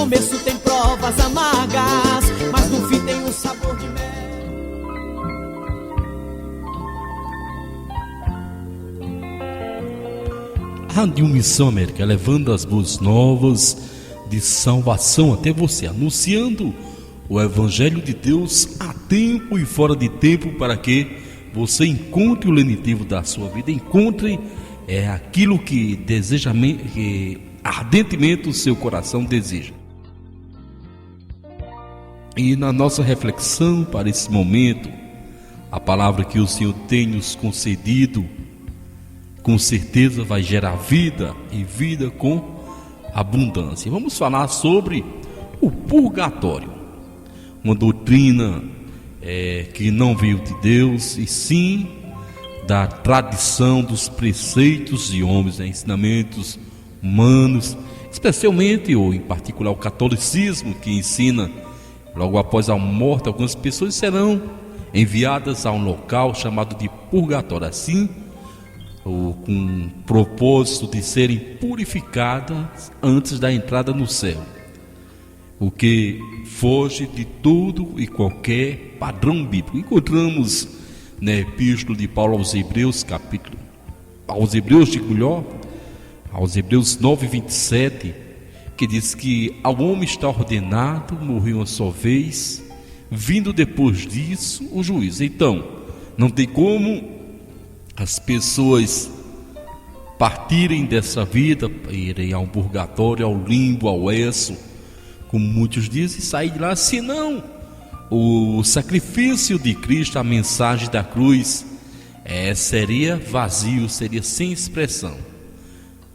começo tem provas amargas, mas no fim tem um sabor de mel. Rádio Missão América, levando as boas novas de salvação até você, anunciando o Evangelho de Deus a tempo e fora de tempo, para que você encontre o lenitivo da sua vida, encontre aquilo que deseja, que ardentemente o seu coração deseja. E na nossa reflexão para esse momento, a palavra que o Senhor tem nos concedido, com certeza vai gerar vida e vida com abundância. Vamos falar sobre o purgatório, uma doutrina que não veio de Deus, e sim da tradição, dos preceitos de homens, ensinamentos humanos, especialmente ou em particular o catolicismo, que ensina logo após a morte algumas pessoas serão enviadas a um local chamado de purgatório, assim, ou com o propósito de serem purificadas antes da entrada no céu, o que foge de todo e qualquer padrão bíblico. Encontramos na epístola de Paulo aos Hebreus, aos Hebreus 9:27, que diz que ao homem está ordenado morrer uma só vez, vindo depois disso o juízo. Então, não tem como as pessoas partirem dessa vida, irem ao purgatório, ao limbo, ao Esso, como muitos dizem, e sair de lá, senão o sacrifício de Cristo, a mensagem da cruz, seria vazio, seria sem expressão,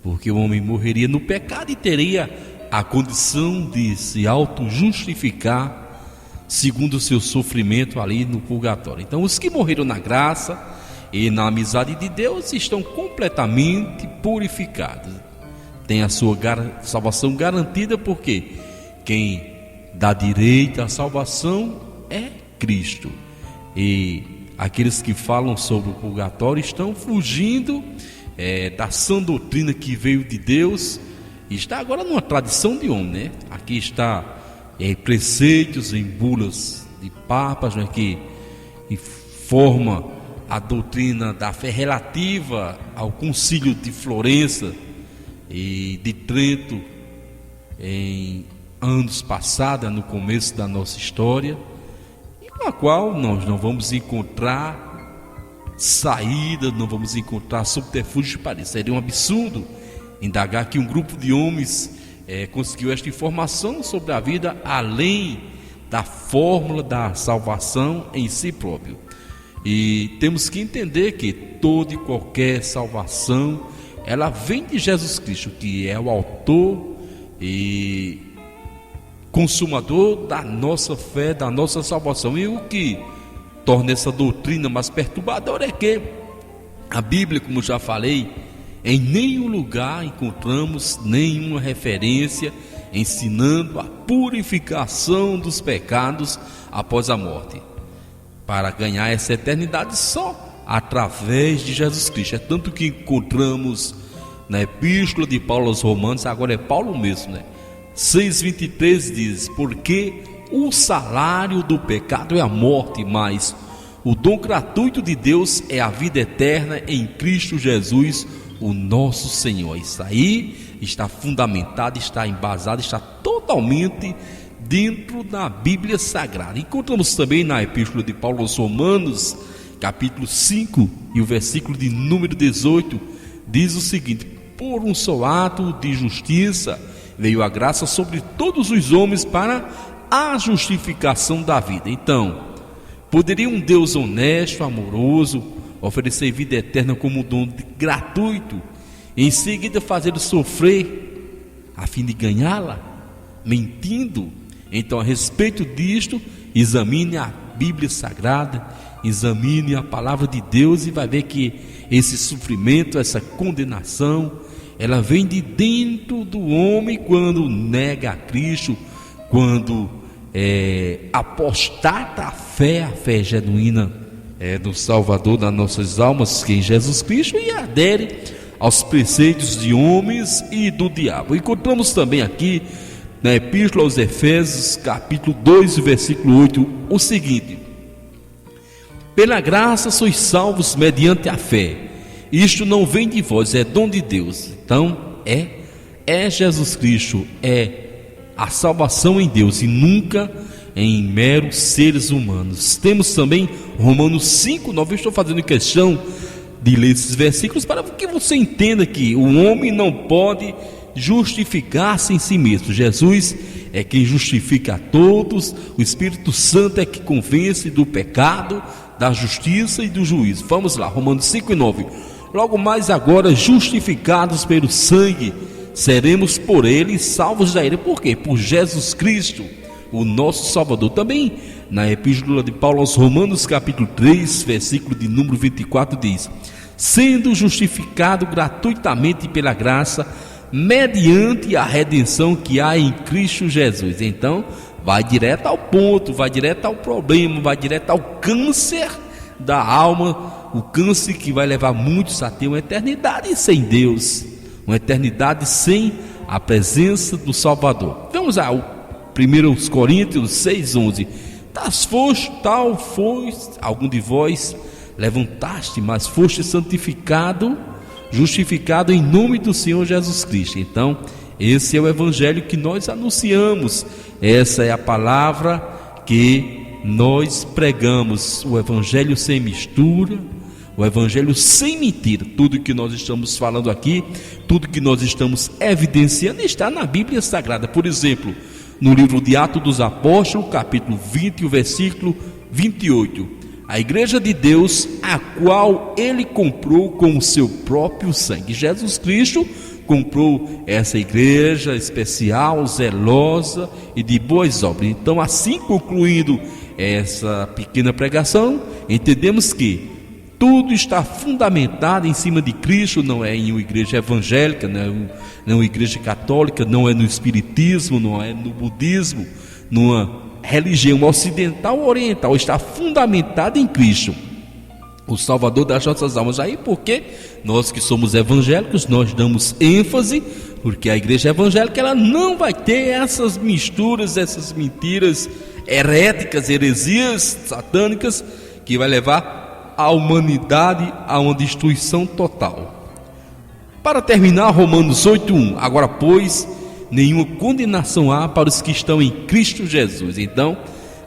porque o homem morreria no pecado e teria a condição de se auto-justificar segundo o seu sofrimento ali no purgatório. Então, os que morreram na graça e na amizade de Deus estão completamente purificados, tem a sua salvação garantida, porque quem dá direito à salvação é Cristo. E aqueles que falam sobre o purgatório estão fugindo da sã doutrina que veio de Deus, e está agora numa tradição de homem, né? Aqui está preceitos em bulas de papas, né, que forma a doutrina da fé relativa ao concílio de Florença e de Trento em anos passados, no começo da nossa história, e com a qual nós não vamos encontrar saída, não vamos encontrar subterfúgio para isso. Seria um absurdo indagar que um grupo de homens conseguiu esta informação sobre a vida além da fórmula da salvação em si próprio. E temos que entender que toda e qualquer salvação, ela vem de Jesus Cristo, que é o autor e consumador da nossa fé, da nossa salvação. E o que torna essa doutrina mais perturbadora é que a Bíblia, como já falei, em nenhum lugar encontramos nenhuma referência ensinando a purificação dos pecados após a morte, para ganhar essa eternidade só através de Jesus Cristo. É tanto que encontramos na epístola de Paulo aos Romanos, agora é Paulo mesmo, né? 6:23 diz: porque o salário do pecado é a morte, mas o dom gratuito de Deus é a vida eterna em Cristo Jesus, o nosso Senhor. Isso aí está fundamentado, está embasado, está totalmente dentro da Bíblia Sagrada. Encontramos também na epístola de Paulo aos Romanos, capítulo 5 e o versículo de número 18, diz o seguinte: por um só ato de justiça veio a graça sobre todos os homens para a justificação da vida. Então, poderia um Deus honesto, amoroso, oferecer vida eterna como um dom gratuito, e em seguida fazê-lo sofrer a fim de ganhá-la, mentindo? Então, a respeito disto, examine a Bíblia Sagrada, examine a palavra de Deus, e vai ver que esse sofrimento, essa condenação, ela vem de dentro do homem quando nega a Cristo, quando apostata a fé genuína do Salvador das nossas almas, que é Jesus Cristo, e adere aos preceitos de homens e do diabo. Encontramos também aqui na Epístola aos Efésios, capítulo 2, versículo 8, o seguinte: pela graça sois salvos mediante a fé. Isto não vem de vós, é dom de Deus. Então é Jesus Cristo, é a salvação em Deus e nunca em meros seres humanos. Temos também Romanos 5:9. Eu estou fazendo questão de ler esses versículos para que você entenda que o homem não pode justificar-se em si mesmo. Jesus é quem justifica a todos. O Espírito Santo é que convence do pecado, da justiça e do juízo. Vamos lá, Romanos 5:9. Logo mais agora, justificados pelo sangue, seremos por ele salvos da ira. Por quê? Por Jesus Cristo, o nosso Salvador. Também na Epístola de Paulo aos Romanos, capítulo 3, versículo de número 24, diz: sendo justificado gratuitamente pela graça, mediante a redenção que há em Cristo Jesus. Então, vai direto ao ponto, vai direto ao problema, vai direto ao câncer da alma, o câncer que vai levar muitos a ter uma eternidade sem Deus, uma eternidade sem a presença do Salvador. Vamos ao 1 Coríntios 6:11. Tal foi algum de vós levantaste, mas foste santificado, justificado em nome do Senhor Jesus Cristo. Então, esse é o evangelho que nós anunciamos, essa é a palavra que nós pregamos, o evangelho sem mistura, o evangelho sem mentira. Tudo que nós estamos falando aqui, tudo que nós estamos evidenciando está na Bíblia Sagrada. Por exemplo, no livro de Atos dos Apóstolos, capítulo 20, o versículo 28: a igreja de Deus, a qual ele comprou com o seu próprio sangue. Jesus Cristo comprou essa igreja especial, zelosa e de boas obras. Então, assim concluindo essa pequena pregação, entendemos que tudo está fundamentado em cima de Cristo. Não é em uma igreja evangélica, não é uma igreja católica, não é no espiritismo, não é no budismo, numa religião ocidental ou oriental. Está fundamentado em Cristo, o Salvador das nossas almas. Aí porque nós que somos evangélicos, nós damos ênfase, porque a igreja evangélica ela não vai ter essas misturas, essas mentiras heréticas, heresias satânicas, que vai levar a humanidade a uma destruição total. Para terminar, Romanos 8:1: agora, pois, nenhuma condenação há para os que estão em Cristo Jesus. Então,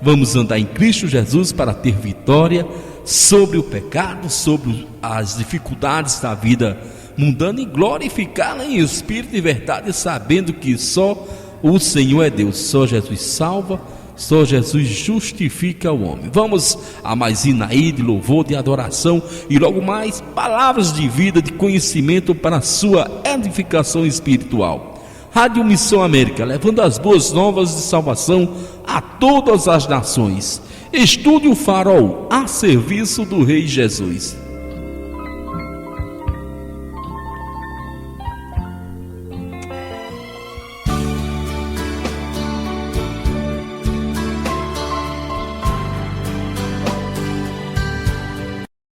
vamos andar em Cristo Jesus para ter vitória sobre o pecado, sobre as dificuldades da vida mundana e glorificá-la em espírito e verdade, sabendo que só o Senhor é Deus, só Jesus salva, só Jesus justifica o homem. Vamos a mais hino aí de louvor, de adoração e logo mais palavras de vida, de conhecimento para a sua edificação espiritual. Rádio Missão América, levando as boas novas de salvação a todas as nações. Estúdio Farol, a serviço do Rei Jesus.